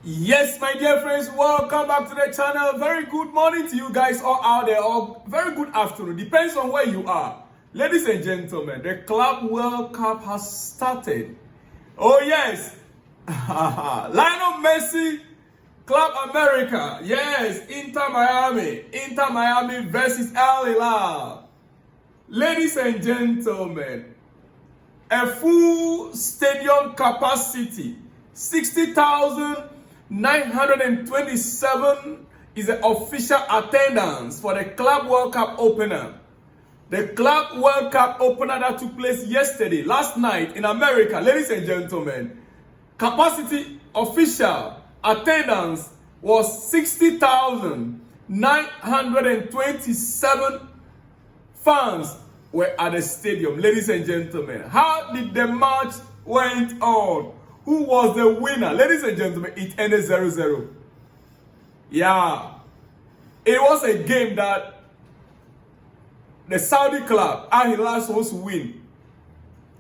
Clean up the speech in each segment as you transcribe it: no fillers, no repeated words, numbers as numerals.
Yes, my dear friends, welcome back to the channel. Very good morning to you guys all out there, or very good afternoon, depends on where you are. Ladies and gentlemen, the Club World Cup has started. Oh yes, Lionel Messi, Club America, yes, Inter Miami versus Al Hilal. Ladies and gentlemen, a full stadium capacity, 60,927 is the official attendance for the Club World Cup opener. The Club World Cup opener that took place yesterday, last night in America, ladies and gentlemen, capacity official attendance was 60,927 fans were at the stadium. Ladies and gentlemen, how did the match went on? Who was the winner? Ladies and gentlemen, it ended 0-0. Yeah, it was a game that the Saudi club Al Hilal was supposed to win.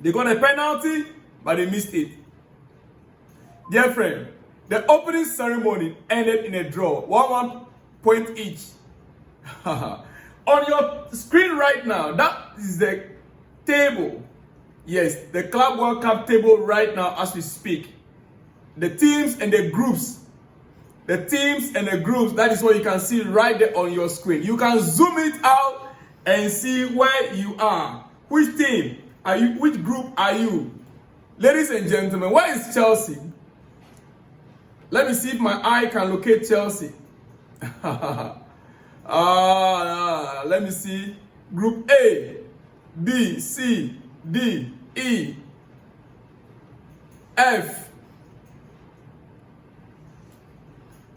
They got a penalty, but they missed it. Dear friend, the opening ceremony ended in a draw, 1 point each. On your screen right now, that is the table. Yes, the Club World Cup table right now as we speak. The teams and the groups. The teams and the groups, that is what you can see right there on your screen. You can zoom it out and see where you are. Which team are you? Which group are you? Ladies and gentlemen, where is Chelsea? Let me see if my eye can locate Chelsea. Let me see. Group A, B, C, D, E, F.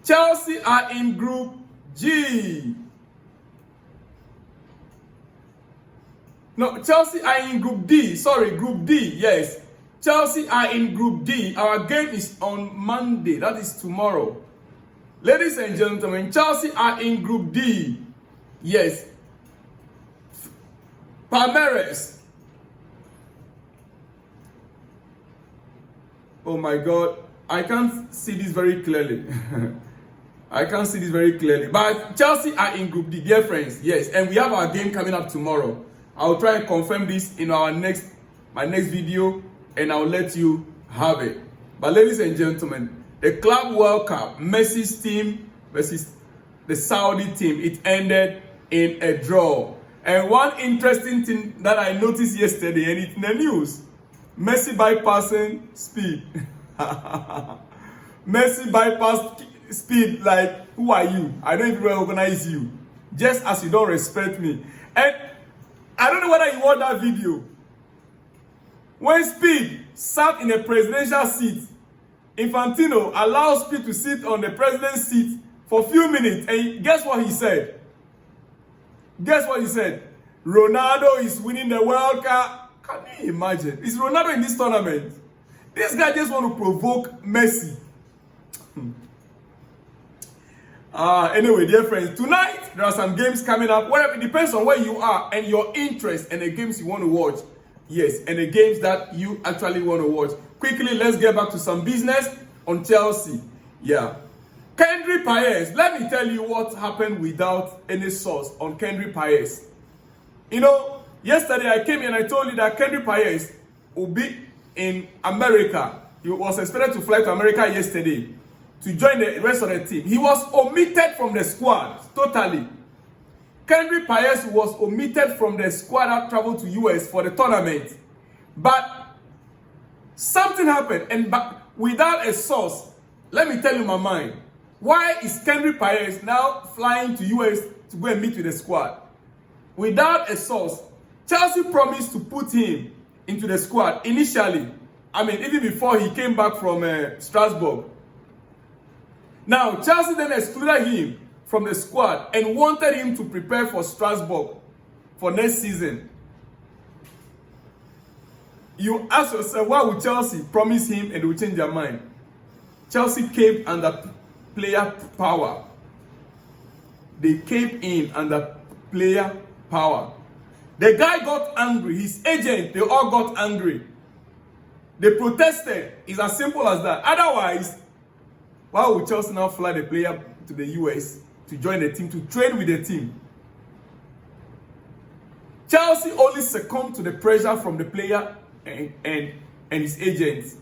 Chelsea are in Group G. No, Chelsea are in Group D. Sorry, Group D. Yes. Chelsea are in Group D. Our game is on Monday. That is tomorrow. Ladies and gentlemen, Chelsea are in Group D. Yes. Palmeiras. Oh my God. I can't see this very clearly. I can't see this very clearly. But Chelsea are in Group D, dear friends. Yes. And we have our game coming up tomorrow. I'll try and confirm this in my next video, and I'll let you have it. But ladies and gentlemen, the Club World Cup, Messi's team versus the Saudi team, it ended in a draw. And one interesting thing that I noticed yesterday, and it's in the news, Messi bypassing speed. Messi bypass speed, like, who are you? I don't even recognize you. Just as you don't respect me. And I don't know whether you watched that video. When Speed sat in a presidential seat, Infantino allowed Speed to sit on the president's seat for a few minutes. And guess what he said? Guess what he said? Ronaldo is winning the World Cup. Can you imagine? Is Ronaldo in this tournament? This guy just want to provoke Messi. Anyway, dear friends, tonight there are some games coming up. Whatever, it depends on where you are and your interest and the games you want to watch. Yes, and the games that you actually want to watch. Quickly, let's get back to some business on Chelsea. Yeah. Kante Paez. Let me tell you what happened without any source on Kante Paez. You know, yesterday I came here and I told you that Kante Paez will be in America. He was expected to fly to America yesterday to join the rest of the team. He was omitted from the squad totally. Kante Paez was omitted from the squad that traveled to US for the tournament. But something happened, and without a source, let me tell you my mind. Why is Kante Paez now flying to US to go and meet with the squad? Without a source, Chelsea promised to put him into the squad initially. I mean, even before he came back from Strasbourg. Now, Chelsea then excluded him from the squad and wanted him to prepare for Strasbourg for next season. You ask yourself, why would Chelsea promise him and they will change their mind? Chelsea came under player power. They came in under player power. The guy got angry. His agent, they all got angry. They protested. It's as simple as that. Otherwise, Why would Chelsea now fly the player to the US to join the team, to train with the team? Chelsea only succumbed to the pressure from the player and his agents.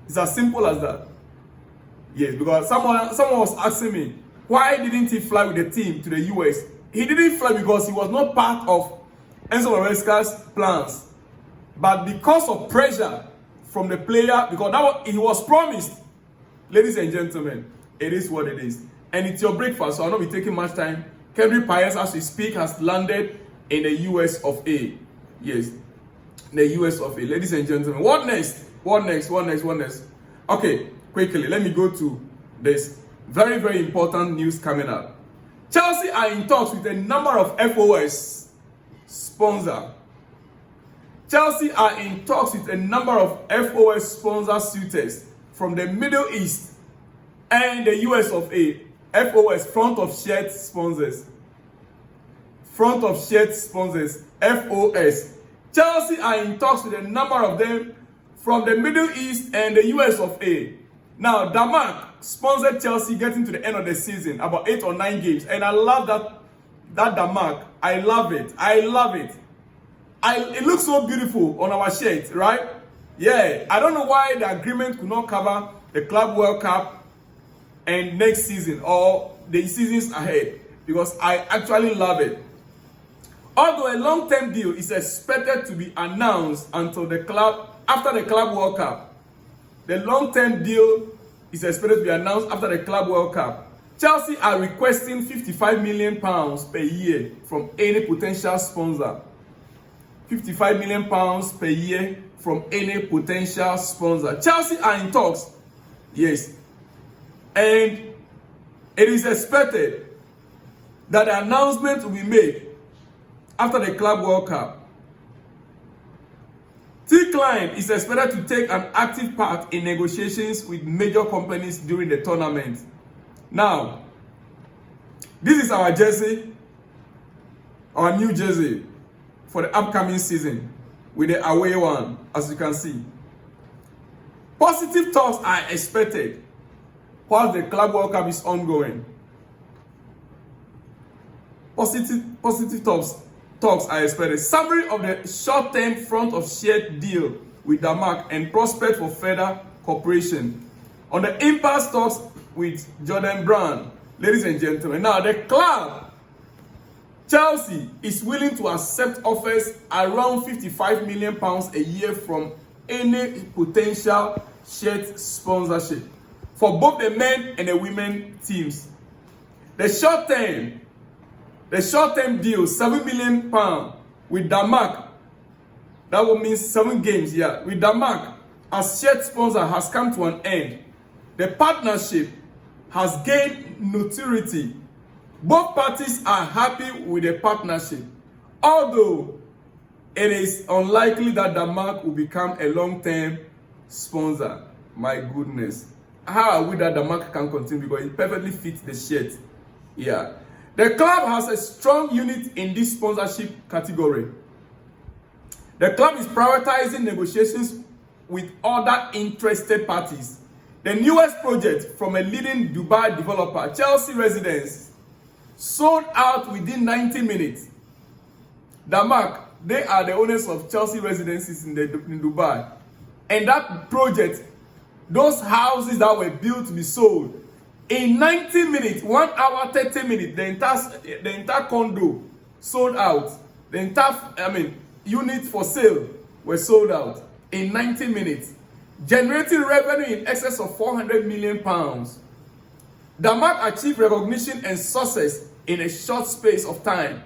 It's as simple as that. Yes, because someone was asking me, why didn't he fly with the team to the US? He didn't fly because he was not part of Enzo Maresca's plans. But because of pressure from the player, because he was promised, ladies and gentlemen, it is what it is. And it's your breakfast, so I'll not be taking much time. Kendrick Pius, as we speak, has landed in the US of A. Yes, the US of A. Ladies and gentlemen, what next? What next? What next? What next? Okay, quickly, let me go to this very, very important news coming up. Chelsea are in talks with a number of FOS sponsors. Chelsea are in talks with a number of FOS sponsor suitors from the Middle East and the US of A. FOS, front of shirt sponsors. Front of shirt sponsors, FOS. Chelsea are in talks with a number of them from the Middle East and the US of A. Now, Denmark sponsored Chelsea getting to the end of the season, about 8 or 9 games. And I love that Denmark. I love it. I love it. It looks so beautiful on our shirt, right? Yeah. I don't know why the agreement could not cover the Club World Cup and next season or the seasons ahead, because I actually love it. Although a long-term deal is expected to be announced after the Club World Cup. The long-term deal is expected to be announced after the Club World Cup. Chelsea are requesting £55 million per year from any potential sponsor. £55 million per year from any potential sponsor. Chelsea are in talks. Yes. And it is expected that the announcement will be made after the Club World Cup. T. Klein is expected to take an active part in negotiations with major companies during the tournament. Now, this is our jersey, our new jersey for the upcoming season with the away one, as you can see. Positive talks are expected while the Club World Cup is ongoing. Positive talks are expected. Summary of the short-term front of shirt deal with Denmark and prospect for further cooperation. On the impasse talks with Jordan Brand, ladies and gentlemen. Now, the club, Chelsea, is willing to accept offers around £55 million a year from any potential shirt sponsorship for both the men and the women teams. The short-term deal, £7 million with Denmark. That would mean 7 games, yeah. With Denmark, as shirt sponsor, has come to an end. The partnership has gained notoriety. Both parties are happy with the partnership, although it is unlikely that Denmark will become a long-term sponsor. My goodness. How are we that Denmark can continue? Because it perfectly fits the shirt. Yeah. The club has a strong unit in this sponsorship category. The club is prioritizing negotiations with other interested parties. The newest project from a leading Dubai developer, Chelsea Residence, sold out within 90 minutes. Denmark, they are the owners of Chelsea Residences in Dubai. And that project, those houses that were built to be sold, in 90 minutes, 1 hour, 30 minutes, the entire condo sold out. The entire, unit for sale were sold out in 90 minutes, generating revenue in excess of £400 million. Denmark achieved recognition and success in a short space of time.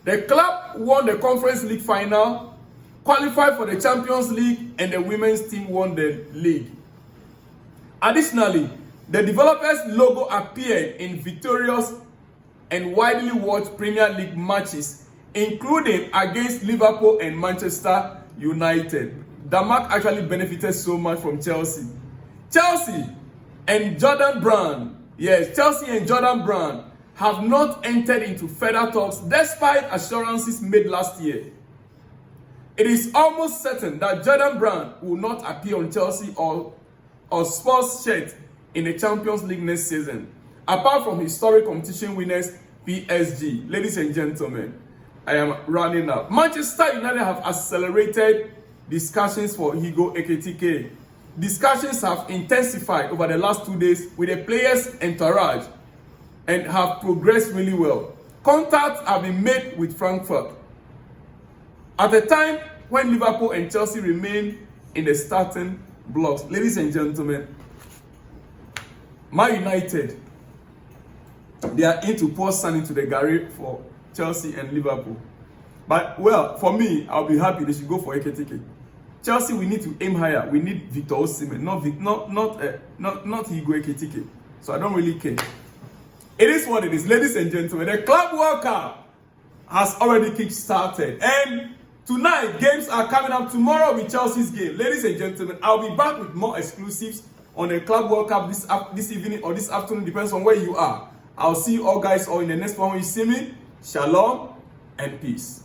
The club won the Conference League final, qualified for the Champions League, and the women's team won the league. Additionally, the developer's logo appeared in victorious and widely watched Premier League matches, including against Liverpool and Manchester United. Denmark actually benefited so much from Chelsea. Chelsea and Jordan Brand have not entered into further talks despite assurances made last year. It is almost certain that Jordan Brand will not appear on Chelsea or Spurs shirt in the Champions League next season. Apart from historic competition winners PSG, ladies and gentlemen, I am running up. Manchester United have accelerated discussions for Hugo Ekitike. Discussions have intensified over the last 2 days with the players' entourage and have progressed really well. Contacts have been made with Frankfurt. At the time when Liverpool and Chelsea remain in the starting blocks, ladies and gentlemen, Man United, they are in to pour sand into the Gary for Chelsea and Liverpool. But, well, for me, I'll be happy they should go for Ekitike. Chelsea, we need to aim higher. We need Victor Osimhen, not Hugo Ekitike. So I don't really care. It is what it is, ladies and gentlemen. The Club World Cup has already kick-started. And tonight, games are coming up. Tomorrow will be Chelsea's game. Ladies and gentlemen, I'll be back with more exclusives on the Club World Cup this evening or this afternoon. Depends on where you are. I'll see you all guys all in the next one when you see me. Shalom and peace.